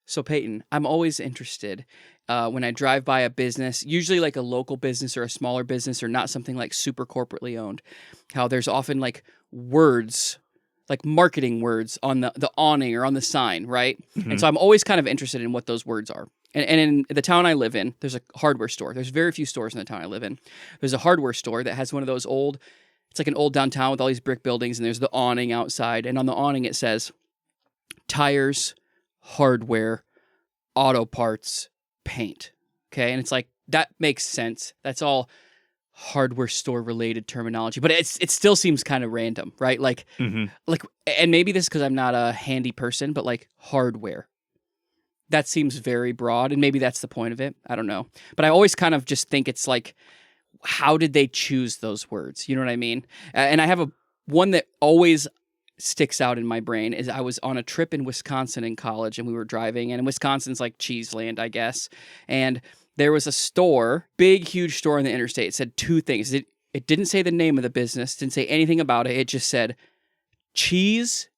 So Peyton, I'm always interested when I drive by a business, usually like a local business or a smaller business or not something like super corporately owned, how there's often like words, like marketing words on the awning or on the sign, right? And so I'm always kind of interested in what those words are. And in the town I live in, there's a hardware store. There's very few stores in the town I live in. There's a hardware store that has one of those old, it's like an old downtown with all these brick buildings, and there's the awning outside. And on the awning it says, tires, hardware, auto parts, paint. Okay. And it's like, that makes sense. That's all hardware store related terminology, but it still seems kind of random, right? Like, and maybe this is because I'm not a handy person, but like hardware. That seems very broad, and maybe that's the point of it. I don't know. But I always kind of just think it's like, how did they choose those words? You know what I mean? And I have one that always sticks out in my brain is I was on a trip in Wisconsin in college, and we were driving, and Wisconsin's like cheese land, I guess. And there was a store, big, huge store on the interstate. It said two things. It didn't say the name of the business, didn't say anything about it. It just said cheese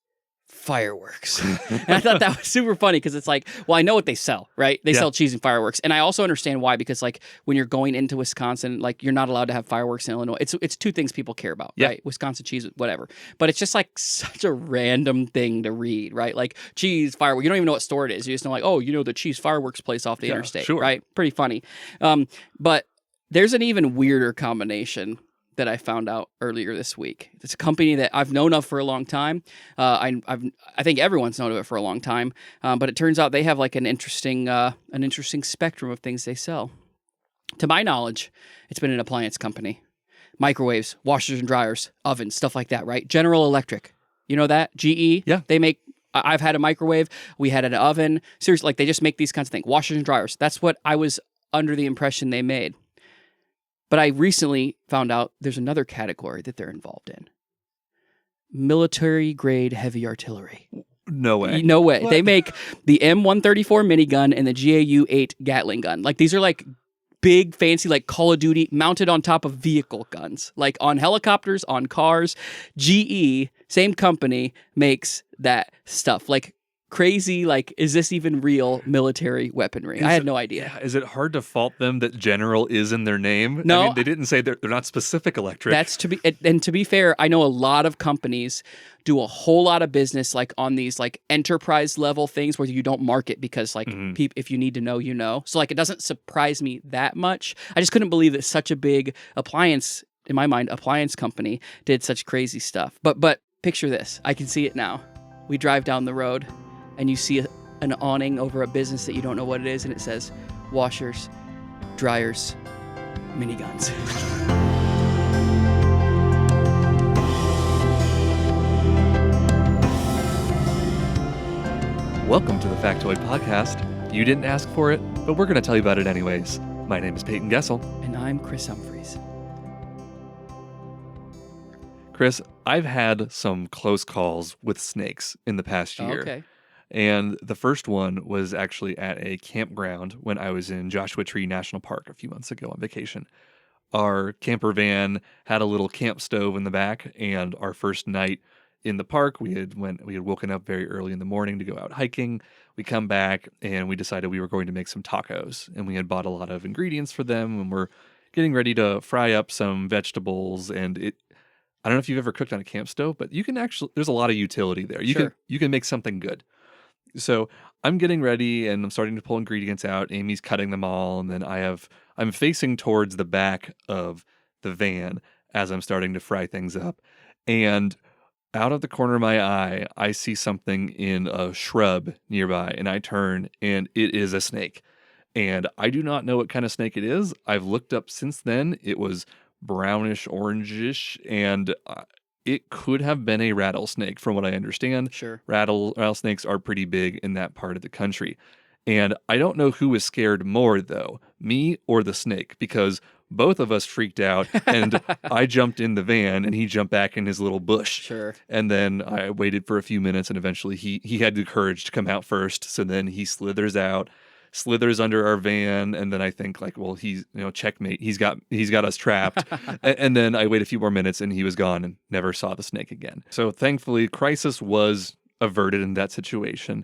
fireworks. And I thought that was super funny because it's like, well, I know what they sell, right? They sell cheese and fireworks. And I also understand why, because like when you're going into Wisconsin, like you're not allowed to have fireworks in Illinois. It's two things people care about, right? Wisconsin cheese, whatever. But it's just like such a random thing to read, right? Like cheese, fireworks. You don't even know what store it is. You just know like, oh, you know the cheese fireworks place off the interstate, right? Pretty funny. But there's an even weirder combination that I found out earlier this week. It's a company that I've known of for a long time. I think everyone's known of it for a long time, but it turns out they have like an interesting spectrum of things they sell. To my knowledge, it's been an appliance company. Microwaves, washers and dryers, ovens, stuff like that, right? General Electric. You know that? GE? Yeah. They make, I've had a microwave. We had an oven. Seriously, like they just make these kinds of things. Washers and dryers. That's what I was under the impression they made. But I recently found out there's another category that they're involved in. Military-grade heavy artillery. No way. No way. What? They make the M134 minigun and the GAU-8 Gatling gun. Like, these are like big, fancy, like Call of Duty, mounted on top of vehicle guns. Like on helicopters, on cars. GE, same company, makes that stuff. Like, crazy, like, is this even real military weaponry? I had no idea. Is it hard to fault them that General is in their name? No. I mean, they didn't say they're not specific electric. That's to be fair, I know a lot of companies do a whole lot of business like on these like enterprise level things where you don't market because like if you need to know, you know. So like it doesn't surprise me that much. I just couldn't believe that such a big appliance, in my mind, appliance company did such crazy stuff. But picture this. I can see it now. We drive down the road and you see an awning over a business that you don't know what it is, and it says washers, dryers, miniguns. Welcome to the Factoid Podcast. You didn't ask for it, but we're going to tell you about it anyways. My name is Payton Gessel. And I'm Chris Humphreys. Chris, I've had some close calls with snakes in the past year. Okay. And the first one was actually at a campground when I was in Joshua Tree National Park a few months ago on vacation. Our camper van had a little camp stove in the back, and our first night in the park, we had woken up very early in the morning to go out hiking. We come back and we decided we were going to make some tacos, and we had bought a lot of ingredients for them, and we're getting ready to fry up some vegetables. And I don't know if you've ever cooked on a camp stove, but you can actually, there's a lot of utility there. You can make something good. So I'm getting ready and I'm starting to pull ingredients out. Amy's cutting them all, and then I'm facing towards the back of the van as I'm starting to fry things up. And out of the corner of my eye, I see something in a shrub nearby, and I turn, and it is a snake. And I do not know what kind of snake it is. I've looked up since then. It was brownish, orangish, and it could have been a rattlesnake, from what I understand. Sure. Rattlesnakes are pretty big in that part of the country. And I don't know who was scared more, though, me or the snake, because both of us freaked out, and I jumped in the van, and he jumped back in his little bush. Sure. And then I waited for a few minutes, and eventually he had the courage to come out first. So then he slithers under our van, and then I think like, well, he's, checkmate. He's got us trapped. And then I wait a few more minutes, and he was gone and never saw the snake again. So thankfully, crisis was averted in that situation.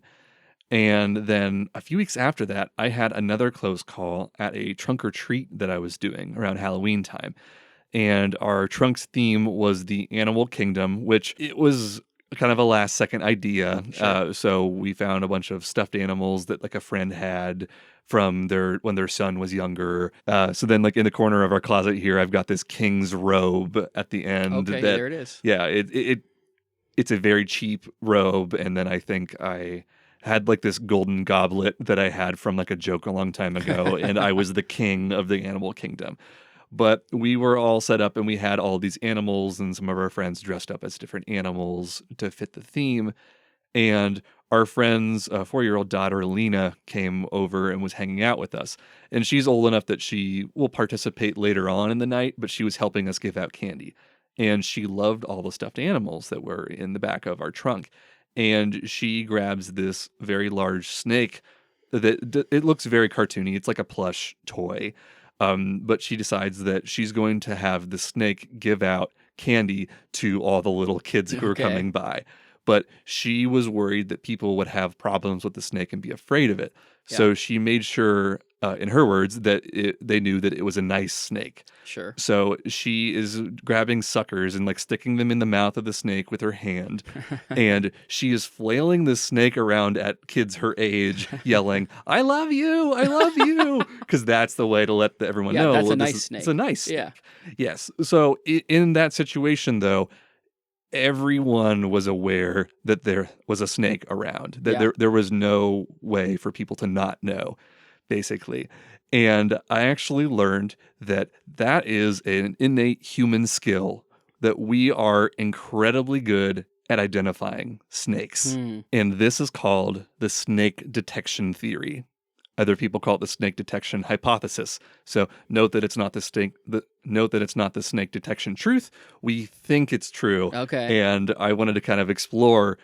And then a few weeks after that, I had another close call at a trunk or treat that I was doing around Halloween time. And our trunk's theme was the animal kingdom, which it was kind of a last second idea. Sure. So we found a bunch of stuffed animals that like a friend had from when their son was younger. So then like in the corner of our closet here, I've got this king's robe at the end Okay, that, there it is. yeah, it's a very cheap robe. And then I think I had like this golden goblet that I had from like a joke a long time ago, and I was the king of the animal kingdom. But we were all set up and we had all these animals and some of our friends dressed up as different animals to fit the theme. And our friend's 4-year-old daughter, Lena, came over and was hanging out with us. And she's old enough that she will participate later on in the night, but she was helping us give out candy. And she loved all the stuffed animals that were in the back of our trunk. And she grabs this very large snake that it looks very cartoony. It's like a plush toy. But she decides that she's going to have the snake give out candy to all the little kids who are Okay. coming by. But she was worried that people would have problems with the snake and be afraid of it. So Yeah. she made sure, in her words, that they knew that it was a nice snake. Sure. So she is grabbing suckers and like sticking them in the mouth of the snake with her hand. And she is flailing this snake around at kids her age, yelling, I love you. I love you. Because that's the way to let everyone Yeah, know. that's a well, nice snake. It's a nice snake. Yeah. Yes. So in that situation, though, everyone was aware that there was a snake around, that Yeah. there was no way for people to not know, basically. And I actually learned that that is an innate human skill, that we are incredibly good at identifying snakes. Hmm. And this is called the snake detection theory. Other people call it the snake detection hypothesis. So note that it's not the snake detection truth. We think it's true. Okay. And I wanted to kind of explore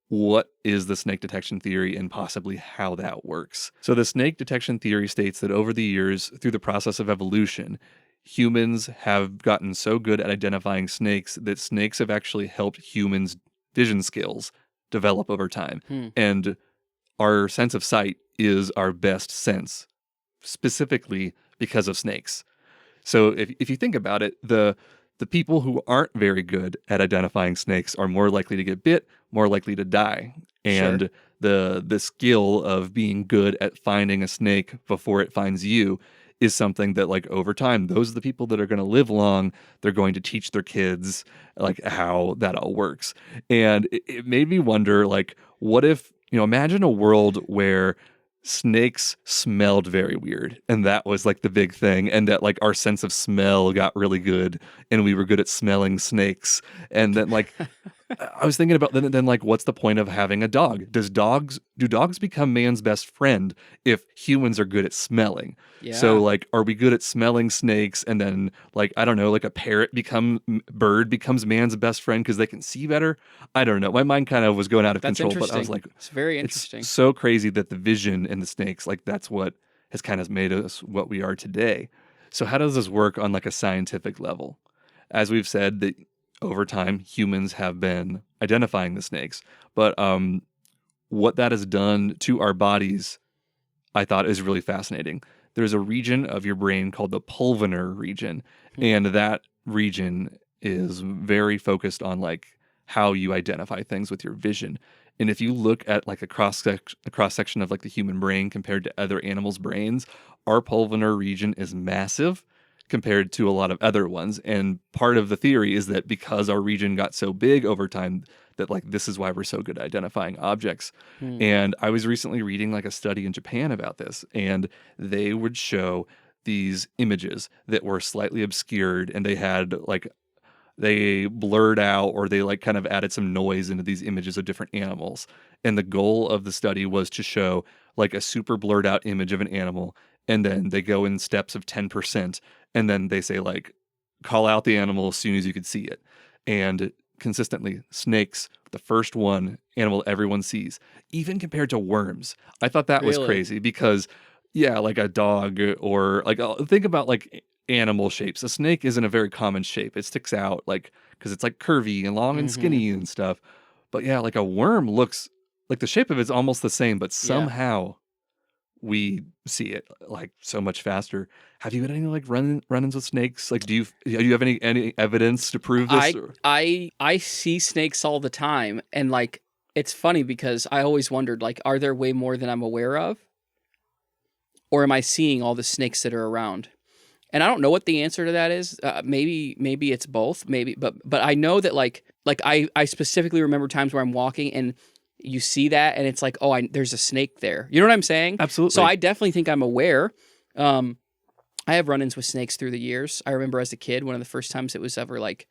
what is the snake detection theory and possibly how that works. So the snake detection theory states that over the years, through the process of evolution, humans have gotten so good at identifying snakes that snakes have actually helped humans' vision skills develop over time. Hmm. And our sense of sight is our best sense, specifically because of snakes. So if you think about it, the people who aren't very good at identifying snakes are more likely to get bit, more likely to die. And Sure. the skill of being good at finding a snake before it finds you is something that, like, over time, those are the people that are going to live long. They're going to teach their kids like how that all works. And it made me wonder, like, what if, imagine a world where snakes smelled very weird, and that was like the big thing, and that like our sense of smell got really good and we were good at smelling snakes. And then like I was thinking about then like, what's the point of having a dog? Do dogs become man's best friend if humans are good at smelling? Yeah. So like, are we good at smelling snakes? And then like, I don't know, like a bird becomes man's best friend because they can see better. I don't know. My mind kind of was going out of That's control, but I was interesting. like, It's very it's interesting. so crazy that the vision in the snakes, like that's what has kind of made us what we are today. So how does this work on like a scientific level? As we've said, that over time humans have been identifying the snakes, but what that has done to our bodies, I thought, is really fascinating. There's a region of your brain called the pulvinar region, Hmm. and that region is very focused on like how you identify things with your vision. And if you look at like a cross section of like the human brain compared to other animals' brains, our pulvinar region is massive compared to a lot of other ones. And part of the theory is that because our region got so big over time, that like this is why we're so good at identifying objects. Hmm. And I was recently reading like a study in Japan about this, and they would show these images that were slightly obscured, and they blurred out, or they like kind of added some noise into these images of different animals. And the goal of the study was to show like a super blurred out image of an animal, and then they go in steps of 10%, and then they say like, call out the animal as soon as you could see it. And consistently, snakes, the first animal everyone sees, even compared to worms. I thought that was Really? crazy because, yeah, like a dog, or like, think about like animal shapes. A snake isn't a very common shape. It sticks out like because it's like curvy and long and Mhm. skinny and stuff. But yeah, like a worm looks Like the shape of it's almost the same, but Yeah. somehow we see it like so much faster. Have you had any like run-ins with snakes? Like, do you have any evidence to prove this? I see snakes all the time, and like it's funny because I always wondered, like, are there way more than I'm aware of, or am I seeing all the snakes that are around? And I don't know what the answer to that is. Maybe it's both. Maybe, but I know that like I specifically remember times where I'm walking and you see that, and it's like, oh, there's a snake there. You know what I'm saying? Absolutely. So I definitely think I'm aware. I have run-ins with snakes through the years. I remember as a kid, one of the first times it was ever like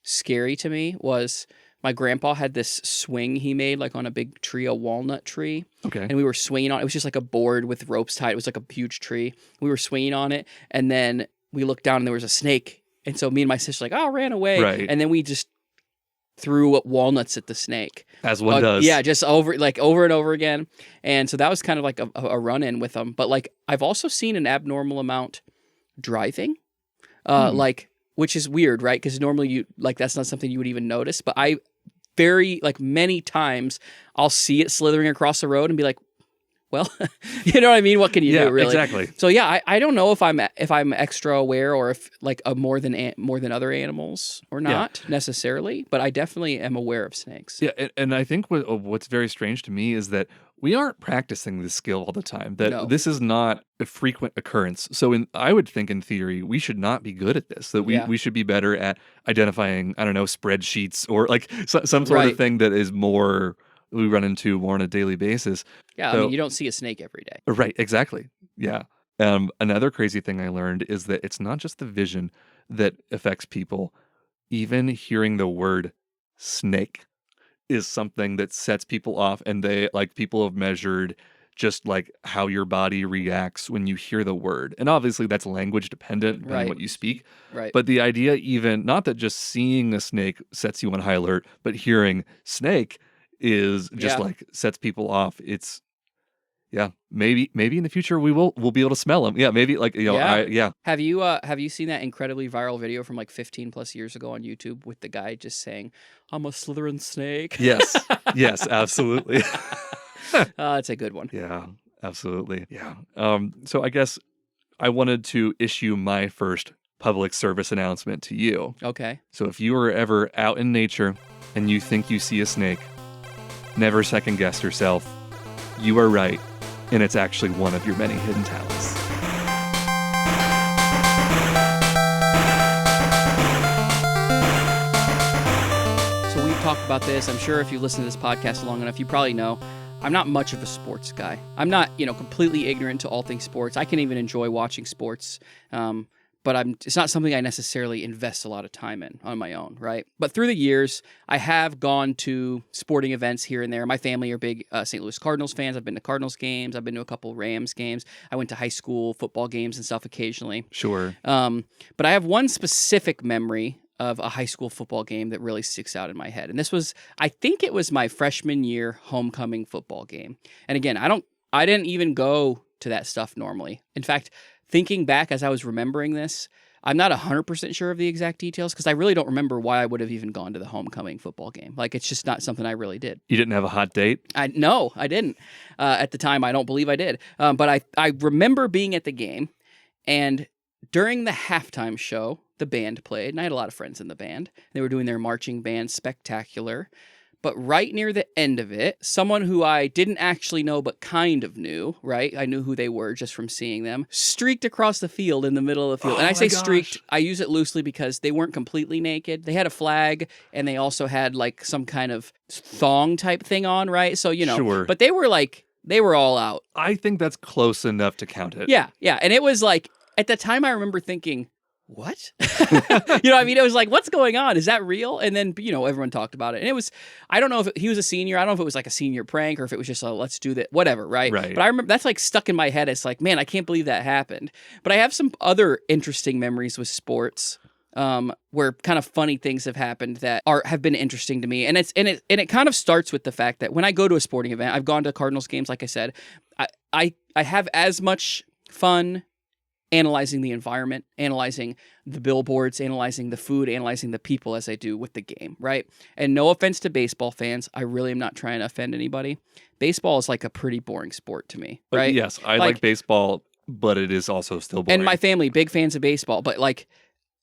scary to me was my grandpa had this swing he made like on a big tree, a walnut tree. Okay. And we were swinging on it. It was just like a board with ropes tied. It was like a huge tree. We were swinging on it, and then we looked down and there was a snake. And so me and my sister like, oh, ran away. Right. And then we just threw walnuts at the snake. As one does. Yeah, just over and over again. And so that was kind of like a run-in with them. But like I've also seen an abnormal amount driving, like, which is weird, right? Because normally you like that's not something you would even notice. But I very like many times I'll see it slithering across the road and be like, well, you know what I mean? What can you do, really? Exactly. So yeah, I don't know if I'm extra aware or if like more than other animals or not necessarily, but I definitely am aware of snakes. Yeah, and I think what's very strange to me is that we aren't practicing this skill all the time. That this is not a frequent occurrence. So I would think in theory we should not be good at this. That we should be better at identifying, I don't know, spreadsheets or like some sort of thing that is more we run into more on a daily basis. Yeah, so, I mean, you don't see a snake every day. Right, exactly. Yeah. Another crazy thing I learned is that it's not just the vision that affects people. Even hearing the word snake is something that sets people off, and people have measured just like how your body reacts when you hear the word. And obviously that's language dependent on what you speak. Right. But the idea even, not that just seeing a snake sets you on high alert, but hearing snake is just like sets people off. It's maybe in the future we'll be able to smell them. Yeah, maybe like Have you seen that incredibly viral video from like 15 plus years ago on YouTube with the guy just saying, "I'm a Slytherin snake"? Yes. Yes, absolutely. It's a good one. Yeah, absolutely. Yeah. So I guess I wanted to issue my first public service announcement to you. Okay. So if you are ever out in nature and you think you see a snake, never second guess yourself. You are right, and it's actually one of your many hidden talents. So we've talked about this. I'm sure if you listen to this podcast long enough, you probably know I'm not much of a sports guy. I'm not, completely ignorant to all things sports. I can even enjoy watching sports. But it's not something I necessarily invest a lot of time in on my own, right? But through the years, I have gone to sporting events here and there. My family are big St. Louis Cardinals fans. I've been to Cardinals games. I've been to a couple Rams games. I went to high school football games and stuff occasionally. Sure. But I have one specific memory of a high school football game that really sticks out in my head. And this was, I think it was my freshman year homecoming football game. And again, I didn't even go to that stuff normally. In fact, thinking back as I was remembering this, I'm not 100% sure of the exact details because I really don't remember why I would have even gone to the homecoming football game. Like, it's just not something I really did. You didn't have a hot date? No, I didn't. At the time, I don't believe I did. But I remember being at the game, and during the halftime show, the band played, and I had a lot of friends in the band. They were doing their marching band spectacular. But right near the end of it, someone who I didn't actually know but kind of knew, right? I knew who they were just from seeing them, streaked across the field in the middle of the field. And I say streaked, I use it loosely because they weren't completely naked. They had a flag, and they also had like some kind of thong type thing on, right? So, Sure. But they were all out. I think that's close enough to count it. Yeah. And it was like, at the time I remember thinking, what? You know what I mean? It was like, what's going on? Is that real? And then, everyone talked about it. And it was, I don't know if he was a senior. I don't know if it was like a senior prank or if it was just a let's do that, whatever, right? Right. But I remember that's like stuck in my head. It's like, man, I can't believe that happened. But I have some other interesting memories with sports where kind of funny things have happened that have been interesting to me. And it kind of starts with the fact that when I go to a sporting event, I've gone to Cardinals games, like I said, I have as much fun analyzing the environment, analyzing the billboards, analyzing the food, analyzing the people as I do with the game, right? And no offense to baseball fans, I really am not trying to offend anybody. Baseball is like a pretty boring sport to me, But right? yes, I like baseball, but it is also still boring. And my family, big fans of baseball, but like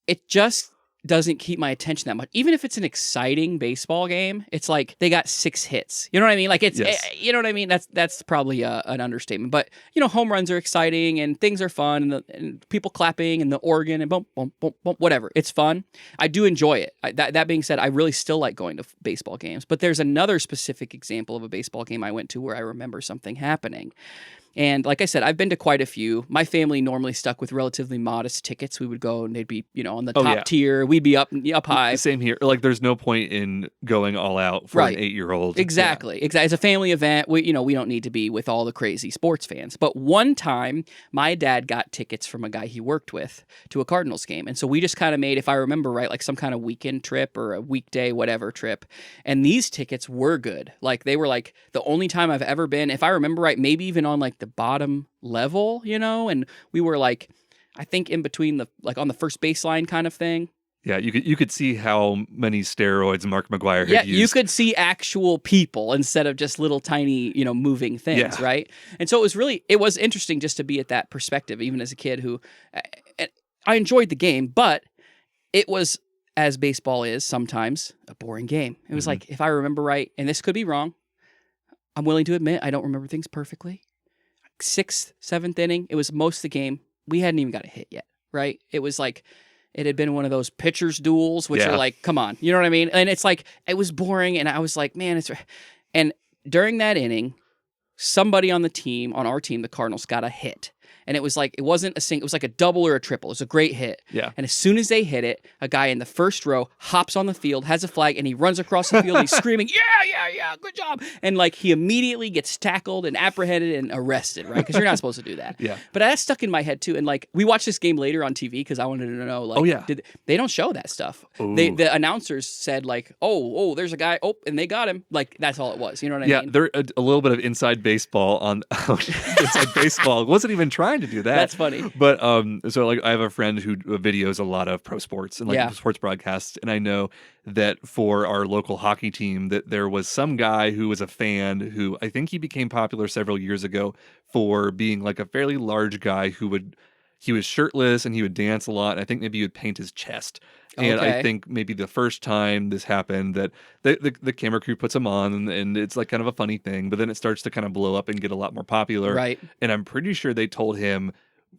it just doesn't keep my attention that much. Even if it's an exciting baseball game, it's like they got 6 hits. You know what I mean? Like it's, Yes. you know what I mean? That's probably an understatement. But home runs are exciting and things are fun and people clapping and the organ and boom, boom, boom, boom, whatever. It's fun. I do enjoy it. That being said, I really still like going to baseball games. But there's another specific example of a baseball game I went to where I remember something happening. And like I said, I've been to quite a few. My family normally stuck with relatively modest tickets. We would go and they'd be, on the top tier. We'd be up high. Same here. Like, there's no point in going all out for an 8-year-old. Exactly. Exactly. It's a family event. We don't need to be with all the crazy sports fans. But one time, my dad got tickets from a guy he worked with to a Cardinals game. And so we just kind of made, if I remember right, like some kind of weekend trip or a weekday, whatever trip. And these tickets were good. Like, they were like the only time I've ever been, if I remember right, maybe even on like the bottom level, and we were like, I think in between on the first baseline kind of thing. Yeah, you could see how many steroids Mark McGwire had used. You could see actual people instead of just little tiny, moving things, right? And so it was interesting just to be at that perspective, even as a kid who, I enjoyed the game, but it was, as baseball is sometimes, a boring game. It was like, if I remember right, and this could be wrong, I'm willing to admit I don't remember things perfectly. 6th, 7th inning, it was most of the game. We hadn't even got a hit yet, right? It was like, it had been one of those pitchers duels, which are like, come on, you know what I mean? And it's like, it was boring, and I was like, man, and during that inning, somebody on our team, the Cardinals, got a hit. And it was like, it wasn't a single, it was like a double or a triple. It was a great hit. Yeah. And as soon as they hit it, a guy in the first row hops on the field, has a flag, and he runs across the field. He's screaming, yeah, good job. And like, he immediately gets tackled and apprehended and arrested, right? Because you're not supposed to do that. Yeah. But that stuck in my head too. And like, we watched this game later on TV because I wanted to know, like, they don't show that stuff. The announcers said like, oh, there's a guy, and they got him. Like, that's all it was. You know what I mean? Yeah, there a little bit of inside baseball on inside baseball. It wasn't even trying to do that. That's funny. But so like I have a friend who videos a lot of pro sports and like sports broadcasts, and I know that for our local hockey team that there was some guy who was a fan who I think he became popular several years ago for being like a fairly large guy he was shirtless and he would dance a lot. And I think maybe he would paint his chest. And I think maybe the first time this happened that the camera crew puts him on and it's like kind of a funny thing, but then it starts to kind of blow up and get a lot more popular. Right. And I'm pretty sure they told him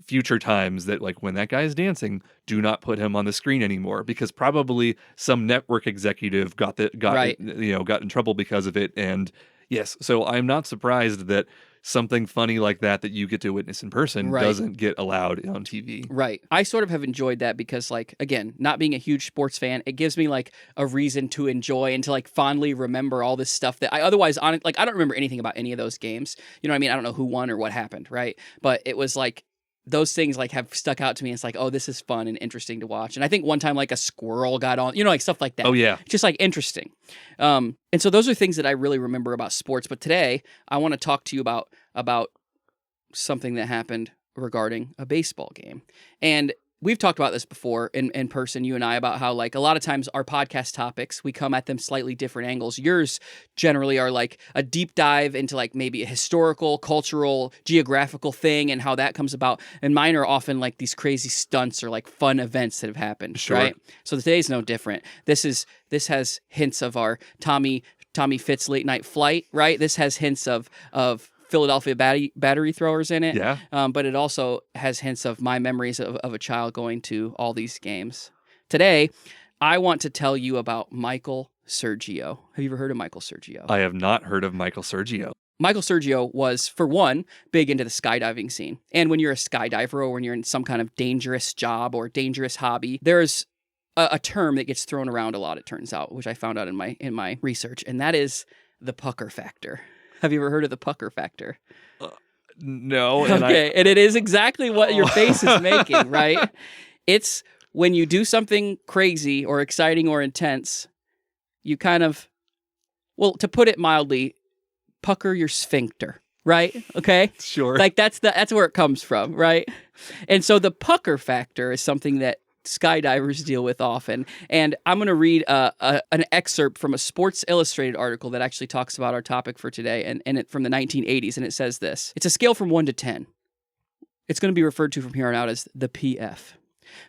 future times that like when that guy is dancing, do not put him on the screen anymore, because probably some network executive got in trouble because of it. And yes, so I'm not surprised that something funny like that you get to witness in person doesn't get allowed on TV. Right. I sort of have enjoyed that because, like, again, not being a huge sports fan, it gives me like a reason to enjoy and to like fondly remember all this stuff that I otherwise I don't remember anything about any of those games. You know what I mean? I don't know who won or what happened, right? But it was like those things like have stuck out to me. It's like, oh, this is fun and interesting to watch. And I think one time like a squirrel got on, like stuff like that. Oh yeah. Just like interesting. And so those are things that I really remember about sports. But today I want to talk to you about something that happened regarding a baseball game. And we've talked about this before in person, you and I, about how like a lot of times our podcast topics, we come at them slightly different angles. Yours generally are like a deep dive into like maybe a historical, cultural, geographical thing and how that comes about. And mine are often like these crazy stunts or like fun events that have happened, right? So today's no different. This has hints of our Tommy Fitz late night flight, right? This has hints of Philadelphia battery throwers in it. Yeah. But it also has hints of my memories of a child going to all these games. Today, I want to tell you about Michael Sergio. Have you ever heard of Michael Sergio? I have not heard of Michael Sergio. Michael Sergio was, for one, big into the skydiving scene. And when you're a skydiver or when you're in some kind of dangerous job or dangerous hobby, there's a term that gets thrown around a lot, it turns out, which I found out in my research, and that is the pucker factor. Have you ever heard of the pucker factor? No. And and it is exactly what your face is making, right? It's when you do something crazy or exciting or intense, you kind of, well, to put it mildly, pucker your sphincter, right? Okay. Sure. Like that's where it comes from, right? And so the pucker factor is something that skydivers deal with often. And I'm going to read an excerpt from a Sports Illustrated article that actually talks about our topic for today, and it from the 1980s, and it says this. It's a scale from 1 to 10. It's going to be referred to from here on out as the PF.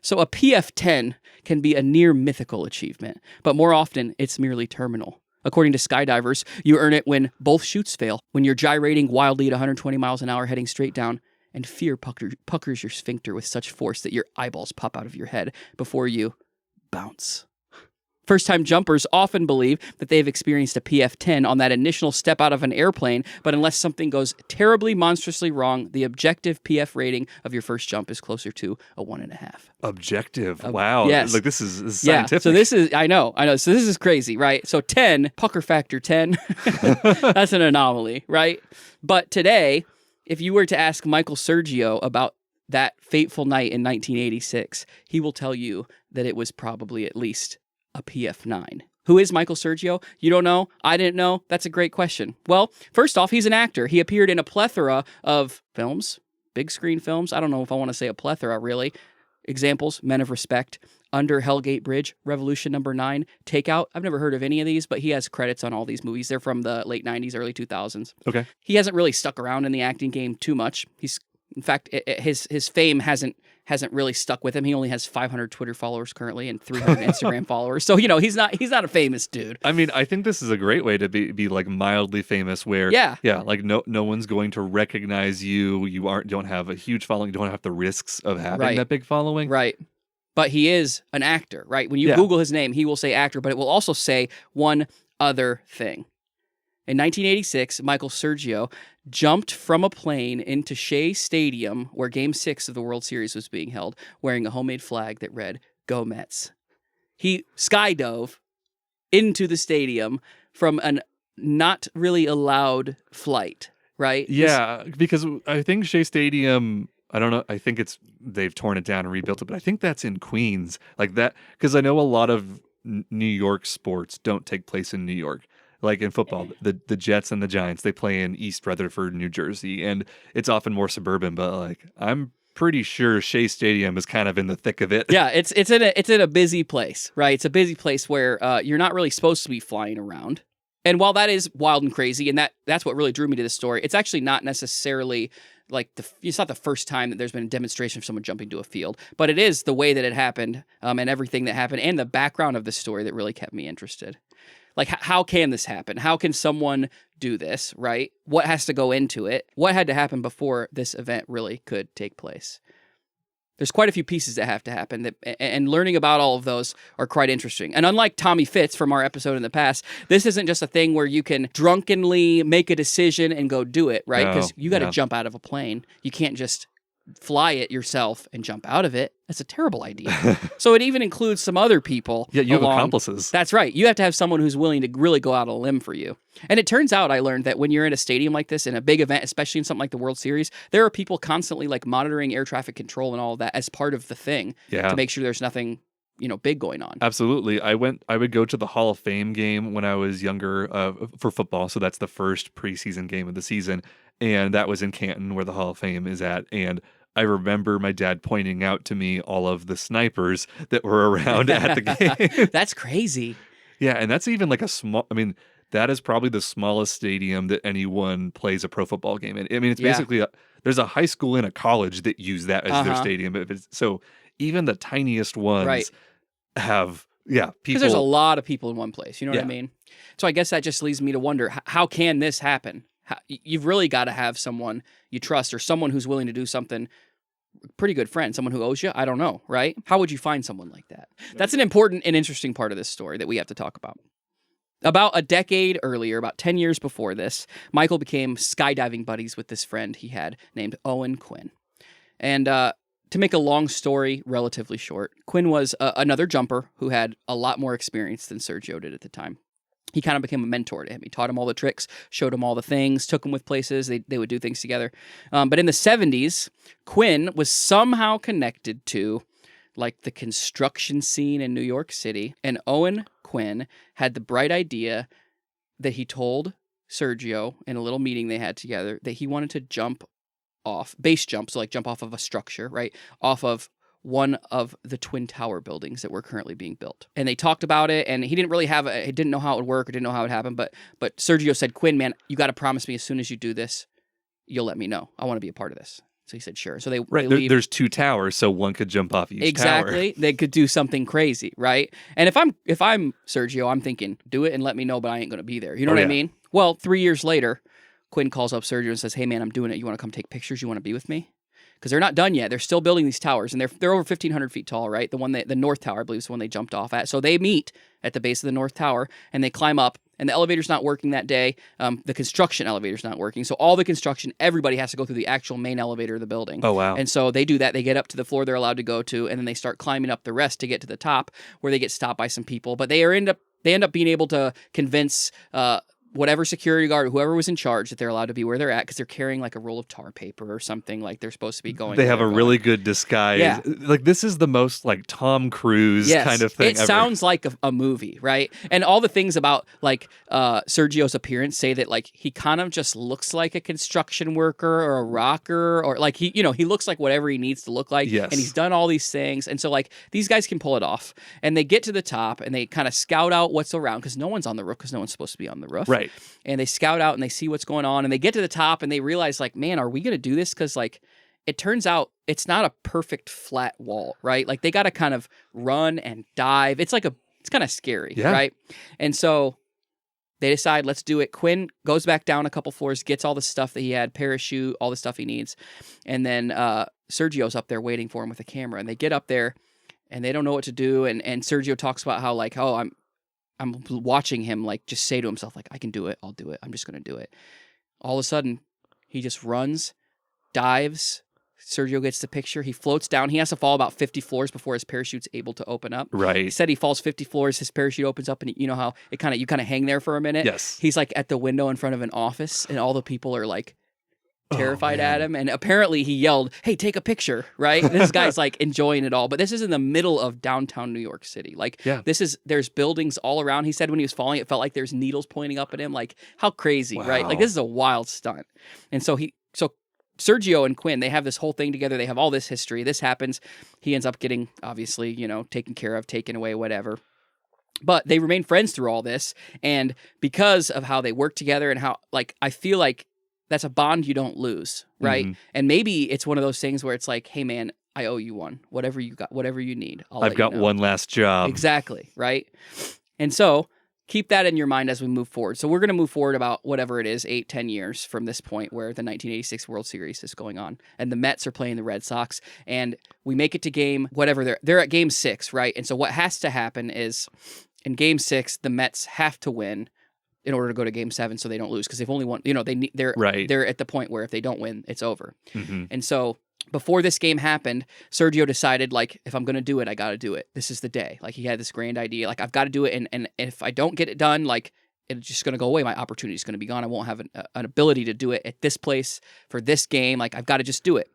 So a PF 10 can be a near mythical achievement, but more often it's merely terminal. According to skydivers, you earn it when both chutes fail, when you're gyrating wildly at 120 miles an hour heading straight down, and fear puckers your sphincter with such force that your eyeballs pop out of your head before you bounce. First-time jumpers often believe that they've experienced a PF-10 on that initial step out of an airplane, but unless something goes terribly, monstrously wrong, the objective PF rating of your first jump is closer to a 1.5. Objective. Wow. Yes. Like this is scientific. Yeah, so this is, I know. So this is crazy, right? So 10, pucker factor 10, that's an anomaly, right? But today, if you were to ask Michael Sergio about that fateful night in 1986, he will tell you that it was probably at least a PF9. Who is Michael Sergio? You don't know? I didn't know? That's a great question. Well, first off, he's an actor. He appeared in a plethora of films, big screen films. I don't know if I want to say a plethora, really. Examples, Men of Respect, Under Hellgate Bridge, Revolution Number 9, Takeout. I've never heard of any of these, but he has credits on all these movies. They're from the late 90s, early 2000s. Okay. He hasn't really stuck around in the acting game too much. In fact, his fame hasn't really stuck with him. He only has 500 Twitter followers currently and 300 Instagram followers. So, he's not a famous dude. I mean, I think this is a great way to be like mildly famous where like no one's going to recognize you. You don't have a huge following, you don't have the risks of having that big following. Right. But he is an actor, right? When you Google his name, he will say actor, but it will also say one other thing. In 1986, Michael Sergio jumped from a plane into Shea Stadium, where Game 6 of the World Series was being held, wearing a homemade flag that read, "Go Mets." He skydove into the stadium from a not really allowed flight, right? Yeah, because I think Shea Stadium, I don't know, I think they've torn it down and rebuilt it, but I think that's in Queens. Like that, because I know a lot of New York sports don't take place in New York. Like in football, the Jets and the Giants, they play in East Rutherford, New Jersey, and it's often more suburban, but like I'm pretty sure Shea Stadium is kind of in the thick of it. Yeah, it's in a busy place, right? It's a busy place where you're not really supposed to be flying around. And while that is wild and crazy, and that's what really drew me to this story, it's actually not necessarily like it's not the first time that there's been a demonstration of someone jumping to a field, but it is the way that it happened and everything that happened and the background of the story that really kept me interested. Like, how can this happen? How can someone do this, right? What has to go into it? What had to happen before this event really could take place? There's quite a few pieces that have to happen, and learning about all of those are quite interesting. And unlike Tommy Fitz from our episode in the past, this isn't just a thing where you can drunkenly make a decision and go do it, right? Because you got to jump out of a plane. You can't just fly it yourself and jump out of it. That's a terrible idea. So it even includes some other people. Yeah, you have accomplices. That's right. You have to have someone who's willing to really go out on a limb for you. And it turns out, I learned that when you're in a stadium like this, in a big event, especially in something like the World Series, there are people constantly like monitoring air traffic control and all of that as part of the thing to make sure there's nothing big going on. Absolutely. I would go to the Hall of Fame game when I was younger for football. So that's the first preseason game of the season. And that was in Canton where the Hall of Fame is at. And I remember my dad pointing out to me all of the snipers that were around at the game. That's crazy. Yeah. And that's even like that is probably the smallest stadium that anyone plays a pro football game in. I mean, it's basically there's a high school and a college that use that as their stadium. So even the tiniest ones have, people. Because there's a lot of people in one place. You know what I mean? So I guess that just leads me to wonder, how can this happen? You've really got to have someone you trust or someone who's willing to do something. Pretty good friend, someone who owes you. I don't know, right? How would you find someone like that? That's an important and interesting part of this story that we have to talk about. About a decade earlier, about 10 years before this, Michael became skydiving buddies with this friend he had named Owen Quinn. And to make a long story relatively short, Quinn was another jumper who had a lot more experience than Sergio did at the time. He kind of became a mentor to him. He taught him all the tricks, showed him all the things, took him with places. They would do things together. But in the 70s, Quinn was somehow connected to like the construction scene in New York City. And Owen Quinn had the bright idea that he told Sergio in a little meeting they had together that he wanted to jump off, base jump, so like jump off of a structure, right? Off of one of the Twin Tower buildings that were currently being built. And they talked about it, and he didn't really he didn't know how it would work or didn't know how it happened, but Sergio said, Quinn, man, you got to promise me as soon as you do this, you'll let me know. I want to be a part of this. So he said, sure. So they leave. There's 2 towers, so one could jump off each tower. Exactly. They could do something crazy, right? And if I'm Sergio, I'm thinking, do it and let me know, but I ain't going to be there. You know what I mean? Well, 3 years later, Quinn calls up Sergio and says, hey, man, I'm doing it. You want to come take pictures? You want to be with me? Because they're not done yet. They're still building these towers, and they're over 1,500 feet tall, right? The North Tower, I believe, is the one they jumped off at. So they meet at the base of the North Tower, and they climb up, and the elevator's not working that day. The construction elevator's not working. So all the construction, everybody has to go through the actual main elevator of the building. Oh, wow. And so they do that. They get up to the floor they're allowed to go to, and then they start climbing up the rest to get to the top, where they get stopped by some people. But they end up being able to convince whatever security guard or whoever was in charge that they're allowed to be where they're at because they're carrying like a roll of tar paper or something, like they're supposed to be going. They have a really good disguise. Yeah. Like this is the most like Tom Cruise kind of thing it ever. Sounds like a movie, right? And all the things about like Sergio's appearance say that like he kind of just looks like a construction worker or a rocker, or like he looks like whatever he needs to look like. Yes. And he's done all these things, and so like these guys can pull it off, and they get to the top and they kind of scout out what's around because no one's on the roof because no one's supposed to be on the roof. Right. And they scout out and they see what's going on, and they get to the top and they realize like, man, are we going to do this? Because like it turns out it's not a perfect flat wall, right? Like they got to kind of run and dive. It's kind of scary, right? And so they decide, let's do it. Quinn goes back down a couple floors, gets all the stuff that he had, parachute, all the stuff he needs. And then Sergio's up there waiting for him with a camera, and they get up there and they don't know what to do. And Sergio talks about how like, oh, I'm watching him like just say to himself, like, I can do it. I'll do it. I'm just going to do it. All of a sudden, he just runs, dives. Sergio gets the picture. He floats down. He has to fall about 50 floors before his parachute's able to open up. Right. He said he falls 50 floors. His parachute opens up, and you know how you kind of hang there for a minute. Yes. He's like at the window in front of an office, and all the people are like terrified at him. And apparently he yelled, hey, take a picture, right? This guy's like enjoying it all. But this is in the middle of downtown New York City. Like there's buildings all around. He said when he was falling, it felt like there's needles pointing up at him. Like how crazy, right? Like this is a wild stunt. And so Sergio and Quinn, they have this whole thing together. They have all this history. This happens. He ends up getting, obviously, taken care of, taken away, whatever. But they remain friends through all this. And because of how they work together and how, like, I feel like that's a bond you don't lose, right? Mm-hmm. And maybe it's one of those things where it's like, hey, man, I owe you one. Whatever you got, whatever you need. I've got one last job. Exactly, right? And so keep that in your mind as we move forward. So we're going to move forward about whatever it is, 8-10 years from this point where the 1986 World Series is going on. And the Mets are playing the Red Sox. And we make it to game, whatever, they're at game 6, right? And so what has to happen is in game 6, the Mets have to win in order to go to game 7 so they don't lose. Because they've only won, they're at the point where if they don't win, it's over. Mm-hmm. And so before this game happened, Sergio decided, like, if I'm going to do it, I got to do it. This is the day. Like, he had this grand idea. Like, I've got to do it. And if I don't get it done, like, it's just going to go away. My opportunity is going to be gone. I won't have an ability to do it at this place for this game. Like, I've got to just do it.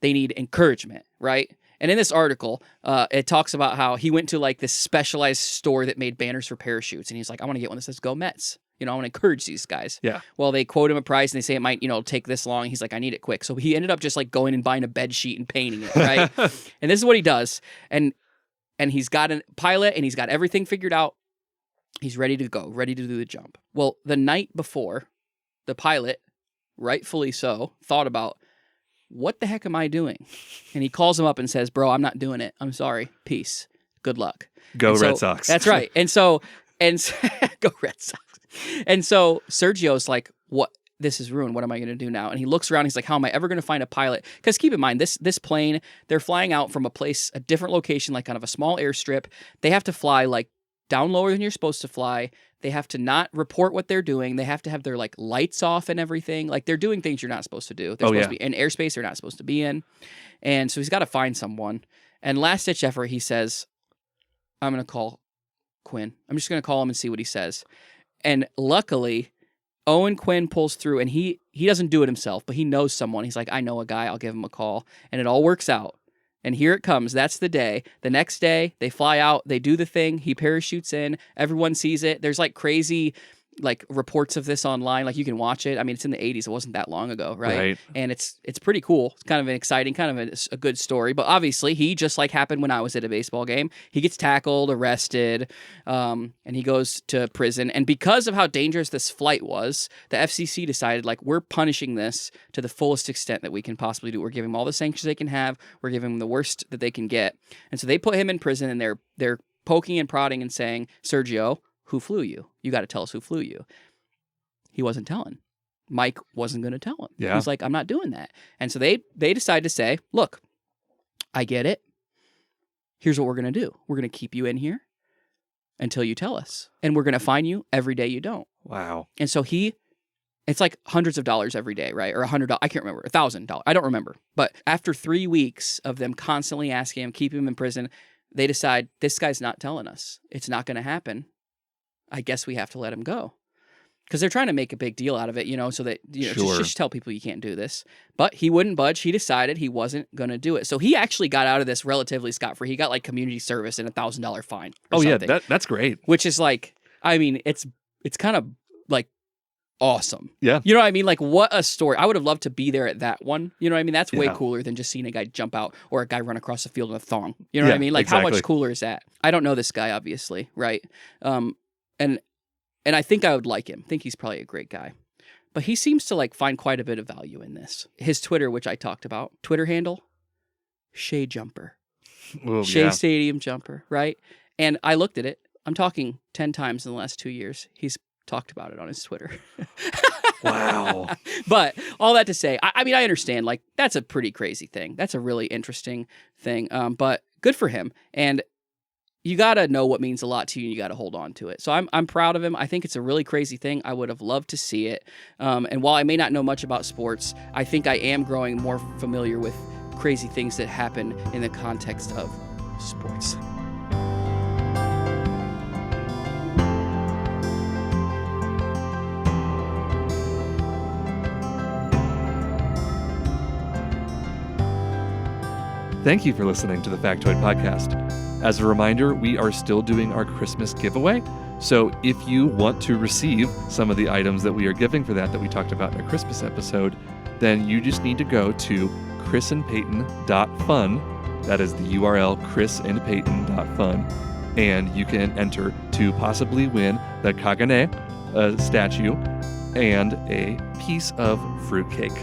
They need encouragement, right? And in this article, it talks about how he went to, like, this specialized store that made banners for parachutes. And he's like, I want to get one that says, Go Mets. I want to encourage these guys. Yeah. Well, they quote him a price and they say it might, take this long. He's like, I need it quick. So he ended up just like going and buying a bed sheet and painting it, right? And this is what he does. And he's got a pilot and he's got everything figured out. He's ready to go, ready to do the jump. Well, the night before, the pilot, rightfully so, thought about, what the heck am I doing? And he calls him up and says, bro, I'm not doing it. I'm sorry. Peace. Good luck. Go Red Sox. That's right. And go Red Sox. And so Sergio's like, what? This is ruined. What am I going to do now? And he looks around. He's like, how am I ever going to find a pilot? Because keep in mind, this plane, they're flying out from a different location, like kind of a small airstrip. They have to fly like down lower than you're supposed to fly. They have to not report what they're doing. They have to have their like lights off and everything. Like they're doing things you're not supposed to do. They're supposed to be in airspace they're not supposed to be in. And so he's got to find someone. And last ditch effort, he says, I'm going to call Quinn. I'm just going to call him and see what he says. And luckily, Owen Quinn pulls through, and he doesn't do it himself, but he knows someone. He's like, I know a guy. I'll give him a call. And it all works out. And here it comes. That's the day. The next day, they fly out. They do the thing. He parachutes in. Everyone sees it. There's like crazy like reports of this online. Like you can watch it. I mean, it's in the 80s. It wasn't that long ago, right? And it's pretty cool. It's kind of an exciting, kind of a good story. But obviously, he, just like happened when I was at a baseball game, he gets tackled, arrested, and he goes to prison. And because of how dangerous this flight was, the FCC decided, like, we're punishing this to the fullest extent that we can possibly do. We're giving him all the sanctions they can have. We're giving him the worst that they can get. And so they put him in prison, and they're poking and prodding and saying, Sergio, who flew you? You got to tell us who flew you. He wasn't telling. Mike wasn't going to tell him. Yeah. He's like, I'm not doing that. And so they decided to say, look, I get it. Here's what we're going to do. We're going to keep you in here until you tell us. And we're going to fine you every day you don't. Wow. And so it's like hundreds of dollars every day, right? Or $100. I can't remember. $1,000. I don't remember. But after 3 weeks of them constantly asking him, keep him in prison, they decide, this guy's not telling us. It's not going to happen. I guess we have to let him go. Because they're trying to make a big deal out of it, so that, Sure. just tell people you can't do this. But he wouldn't budge. He decided he wasn't going to do it. So he actually got out of this relatively scot-free. He got like community service and $1,000 fine. Oh, something, yeah, that's great. Which is like, I mean, it's kind of like awesome. Yeah. You know what I mean? Like, what a story. I would have loved to be there at that one. You know what I mean? That's way Yeah. cooler than just seeing a guy jump out or a guy run across the field in a thong. You know what I Yeah, mean? Like, how exactly. much cooler is that? I don't know this guy, obviously, right? And I think I would like him. I think he's probably a great guy. But he seems to like find quite a bit of value in this. His Twitter, which I talked about, Twitter handle, Shea Jumper. Oh, Shea yeah. Stadium Jumper, right? And I looked at it. I'm talking 10 times in the last 2 years. He's talked about it on his Twitter. Wow. But all that to say, I mean, I understand. Like, that's a pretty crazy thing. That's a really interesting thing. But good for him. And you got to know what means a lot to you, and you got to hold on to it. So I'm proud of him. I think it's a really crazy thing. I would have loved to see it. And while I may not know much about sports, I think I am growing more familiar with crazy things that happen in the context of sports. Thank you for listening to the Factoid Podcast. As a reminder, we are still doing our Christmas giveaway. So if you want to receive some of the items that we are giving for that we talked about in our Christmas episode, then you just need to go to chrisandpayton.fun. That is the URL, chrisandpayton.fun. And you can enter to possibly win the Kagane statue and a piece of fruitcake.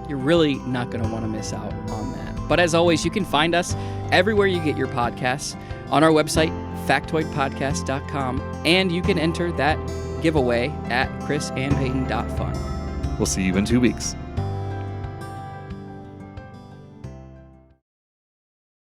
You're really not going to want to miss out on that. But as always, you can find us everywhere you get your podcasts, on our website, factoidpodcast.com, and you can enter that giveaway at chrisandpayton.fun. We'll see you in 2 weeks.